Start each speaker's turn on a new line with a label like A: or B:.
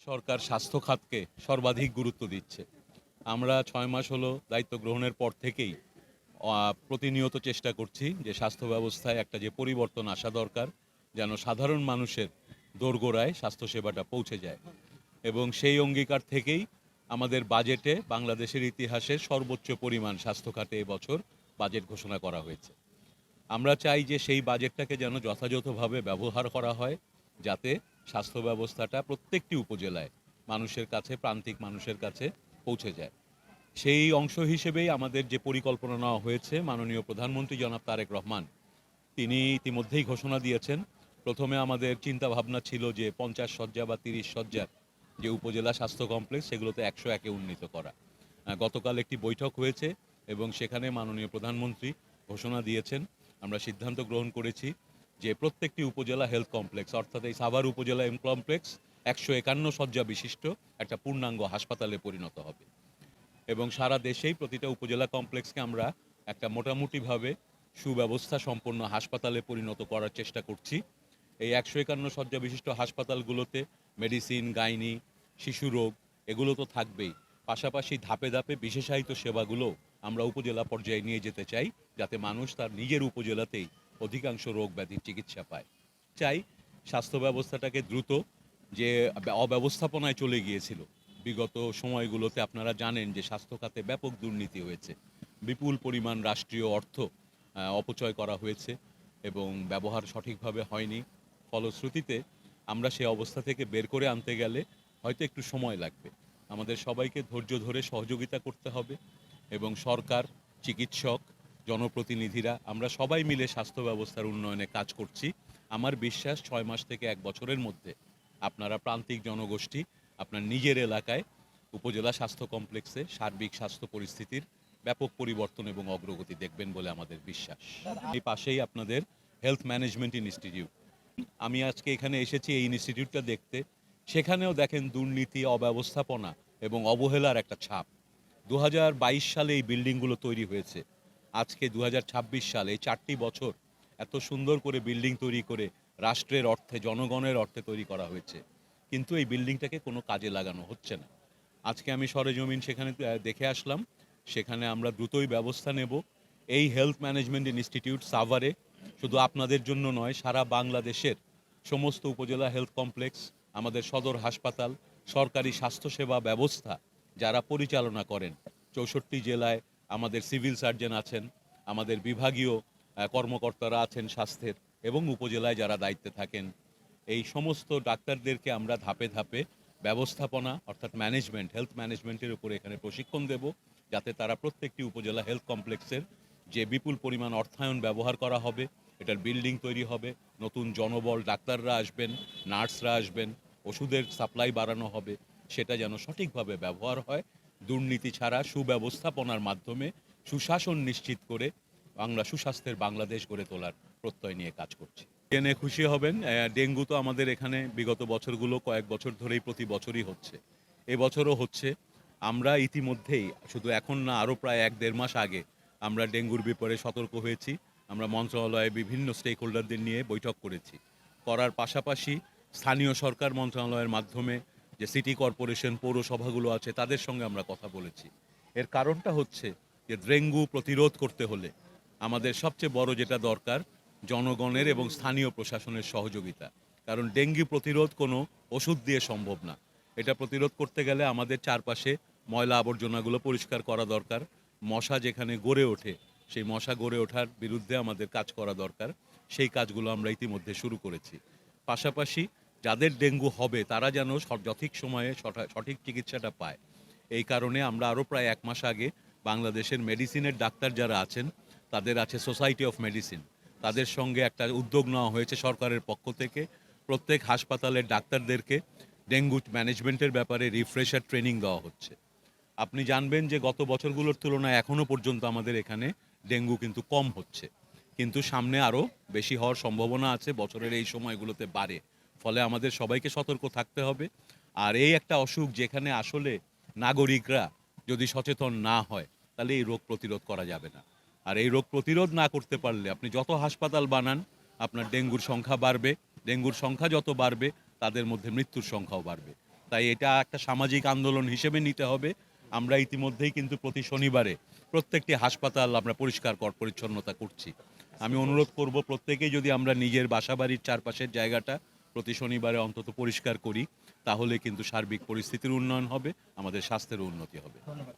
A: সরকার স্বাস্থ্য খাতকে সর্বাধিক গুরুত্ব দিচ্ছে। আমরা ৬ মাস হলো দায়িত্ব গ্রহণের পর থেকেই প্রতিনিয়ত চেষ্টা করছি যে স্বাস্থ্য ব্যবস্থায় একটা যে পরিবর্তন আসা দরকার, যেন সাধারণ মানুষের দোরগোড়ায় স্বাস্থ্যসেবাটা পৌঁছে যায়। এবং সেই অঙ্গীকার থেকেই আমাদের বাজেটে বাংলাদেশের ইতিহাসের সর্বোচ্চ পরিমাণ স্বাস্থ্য খাতে এবছর বাজেট ঘোষণা করা হয়েছে। আমরা চাই যে সেই বাজেটটাকে যেন যথাযথভাবে ব্যবহার করা হয়, যাতে স্বাস্থ্য ব্যবস্থাটা প্রত্যেকটি উপজেলায় মানুষের কাছে, প্রান্তিক মানুষের কাছে পৌঁছে যায়। সেই অংশ হিসেবেই আমাদের যে পরিকল্পনা নেওয়া হয়েছে, মাননীয় প্রধানমন্ত্রী জনাব তারেক রহমান তিনি ইতিমধ্যেই ঘোষণা দিয়েছেন। প্রথমে আমাদের চিন্তাভাবনা ছিল যে 50 শয্যা বা 30 শয্যার যে উপজেলা স্বাস্থ্য কমপ্লেক্স সেগুলোতে 101-এ উন্নীত করা। গতকাল একটি বৈঠক হয়েছে এবং সেখানে মাননীয় প্রধানমন্ত্রী ঘোষণা দিয়েছেন, আমরা সিদ্ধান্ত গ্রহণ করেছি যে প্রত্যেকটি উপজেলা হেলথ কমপ্লেক্স, অর্থাৎ এই সাভার উপজেলা কমপ্লেক্স 151 শয্যা বিশিষ্ট একটা পূর্ণাঙ্গ হাসপাতালে পরিণত হবে এবং সারা দেশেই প্রতিটা উপজেলা কমপ্লেক্সকে আমরা একটা মোটামুটিভাবে সুব্যবস্থা সম্পন্ন হাসপাতালে পরিণত করার চেষ্টা করছি। এই 151 শয্যা বিশিষ্ট হাসপাতালগুলোতে মেডিসিন, গাইনি, শিশু রোগ এগুলো তো থাকবেই, পাশাপাশি ধাপে ধাপে বিশেষায়িত সেবাগুলো আমরা উপজেলা পর্যায়ে নিয়ে যেতে চাই, যাতে মানুষ তার নিজের উপজেলাতেই অধিকাংশ রোগ ব্যাধির চিকিৎসা পায়। চাই স্বাস্থ্য ব্যবস্থাটাকে দ্রুত, যে অব্যবস্থাপনায় চলে গিয়েছিল বিগত সময়গুলোতে, আপনারা জানেন যে স্বাস্থ্য খাতে ব্যাপক দুর্নীতি হয়েছে, বিপুল পরিমাণ রাষ্ট্রীয় অর্থ অপচয় করা হয়েছে এবং ব্যবহার সঠিকভাবে হয়নি। ফলশ্রুতিতে আমরা সে অবস্থা থেকে বের করে আনতে গেলে হয়তো একটু সময় লাগবে। আমাদের সবাইকে ধৈর্য ধরে সহযোগিতা করতে হবে এবং সরকার, চিকিৎসক, জনপ্রতিনিধিরা আমরা সবাই মিলে স্বাস্থ্য ব্যবস্থার উন্নয়নে কাজ করছি। আমার বিশ্বাস ৬ মাস থেকে ১ বছরের মধ্যে আপনারা প্রান্তিক জনগোষ্ঠী আপনার নিজের এলাকায় উপজেলা স্বাস্থ্য কমপ্লেক্সে সার্বিক স্বাস্থ্য পরিস্থিতির ব্যাপক পরিবর্তন এবং অগ্রগতি দেখবেন বলে আমাদের বিশ্বাস। এই পাশেই আপনাদের হেলথ ম্যানেজমেন্ট ইনস্টিটিউট, আমি আজকে এখানে এসেছি এই ইনস্টিটিউটটা দেখতে। সেখানেও দেখেন দুর্নীতি, অব্যবস্থাপনা এবং অবহেলার একটা ছাপ। ২০২২ সালে এই বিল্ডিংগুলো তৈরি হয়েছে, আজকে ২০২৬ সালে, এই 4টি বছর এত সুন্দর করে বিল্ডিং তৈরি করে রাষ্ট্রের অর্থে, জনগণের অর্থে তৈরি করা হয়েছে, কিন্তু এই বিল্ডিংটাকে কোনো কাজে লাগানো হচ্ছে না। আজকে আমি সরেজমিন সেখানে দেখে আসলাম, সেখানে আমরা দ্রুতই ব্যবস্থা নেব। এই হেলথ ম্যানেজমেন্ট ইনস্টিটিউট সাভারে শুধু আপনাদের জন্য নয়, সারা বাংলাদেশের সমস্ত উপজেলা হেলথ কমপ্লেক্স, আমাদের সদর হাসপাতাল, সরকারি স্বাস্থ্যসেবা ব্যবস্থা যারা পরিচালনা করেন, 64 জেলায় আমাদের সিভিল সার্জন আছেন, আমাদের বিভাগীয় কর্মকর্তারা আছেন স্বাস্থ্যের, এবং উপজেলায় যারা দায়িত্বে থাকেন, এই সমস্ত ডাক্তারদেরকে আমরা ধাপে ধাপে ব্যবস্থাপনা অর্থাৎ ম্যানেজমেন্ট, হেলথ ম্যানেজমেন্টের উপরে এখানে প্রশিক্ষণ দেব, যাতে তারা প্রত্যেকটি উপজেলা হেলথ কমপ্লেক্সের যে বিপুল পরিমাণ অর্থায়ন ব্যবহার করা হবে, এটার বিল্ডিং তৈরি হবে, নতুন জনবল, ডাক্তাররা আসবেন, নার্সরা আসবেন, ওষুধের সাপ্লাই বাড়ানো হবে, সেটা যেন সঠিকভাবে ব্যবহার হয়। দুর্নীতি ছাড়া সুব্যবস্থাপনার মাধ্যমে সুশাসন নিশ্চিত করে সুস্বাস্থ্যের বাংলাদেশ গড়ে তোলার প্রত্যয় নিয়ে কাজ করছি। জেনে খুশি হবেন, ডেঙ্গু তো আমাদের এখানে বিগত বছরগুলো কয়েক বছর ধরেই প্রতি বছরই হচ্ছে, এবছরও হচ্ছে। আমরা ইতিমধ্যেই, শুধু এখন না, আরও প্রায় ১-১.৫ মাস আগে আমরা ডেঙ্গুর ব্যাপারে সতর্ক হয়েছি। আমরা মন্ত্রণালয়ে বিভিন্ন স্টেক হোল্ডারদের নিয়ে বৈঠক করেছি, করার পাশাপাশি স্থানীয় সরকার মন্ত্রণালয়ের মাধ্যমে যে সিটি কর্পোরেশন, পৌরসভাগুলো আছে, তাদের সঙ্গে আমরা কথা বলেছি। এর কারণটা হচ্ছে যে ডেঙ্গু প্রতিরোধ করতে হলে আমাদের সবচেয়ে বড় যেটা দরকার, জনগণের এবং স্থানীয় প্রশাসনের সহযোগিতা। কারণ ডেঙ্গু প্রতিরোধ কোনো ওষুধ দিয়ে সম্ভব না। এটা প্রতিরোধ করতে গেলে আমাদের চারপাশে ময়লা আবর্জনাগুলো পরিষ্কার করা দরকার। মশা যেখানে গড়ে ওঠে, সেই মশা গড়ে ওঠার বিরুদ্ধে আমাদের কাজ করা দরকার। সেই কাজগুলো আমরা ইতিমধ্যে শুরু করেছি। পাশাপাশি যাদের ডেঙ্গু হবে তারা যেন সঠিক সময়ে সঠিক চিকিৎসাটা পায়, এই কারণে আমরা আরও প্রায় ১ মাস আগে বাংলাদেশের মেডিসিনের ডাক্তার যারা আছেন, তাদের আছে সোসাইটি অফ মেডিসিন, তাদের সঙ্গে একটা উদ্যোগ নেওয়া হয়েছে সরকারের পক্ষ থেকে। প্রত্যেক হাসপাতালের ডাক্তারদেরকে ডেঙ্গু ম্যানেজমেন্টের ব্যাপারে রিফ্রেশার ট্রেনিং দেওয়া হচ্ছে। আপনি জানবেন যে গত বছরগুলোর তুলনায় এখনও পর্যন্ত আমাদের এখানে ডেঙ্গু কিন্তু কম হচ্ছে, কিন্তু সামনে আরও বেশি হওয়ার সম্ভাবনা আছে, বছরের এই সময়গুলোতে বাড়ে। ফলে আমাদের সবাইকে সতর্ক থাকতে হবে। আর এই একটা অসুখ যেখানে আসলে নাগরিকরা যদি সচেতন না হয়, তাহলে এই রোগ প্রতিরোধ করা যাবে না। আর এই রোগ প্রতিরোধ না করতে পারলে আপনি যত হাসপাতাল বানান, আপনার ডেঙ্গুর সংখ্যা বাড়বে। ডেঙ্গুর সংখ্যা যত বাড়বে, তাদের মধ্যে মৃত্যুর সংখ্যাও বাড়বে। তাই এটা একটা সামাজিক আন্দোলন হিসেবে নিতে হবে। আমরা ইতিমধ্যেই কিন্তু প্রতি শনিবারে প্রত্যেকটি হাসপাতাল আমরা পরিষ্কার পরিচ্ছন্নতা করছি। আমি অনুরোধ করব প্রত্যেকেই যদি আমরা নিজের বাসাবাড়ির চারপাশের জায়গাটা প্রতি শনিবারে অন্তত পরিষ্কার করি, তাহলে কিন্তু সার্বিক পরিস্থিতির উন্নয়ন হবে, আমাদের স্বাস্থ্যের উন্নতি হবে।
B: ধন্যবাদ।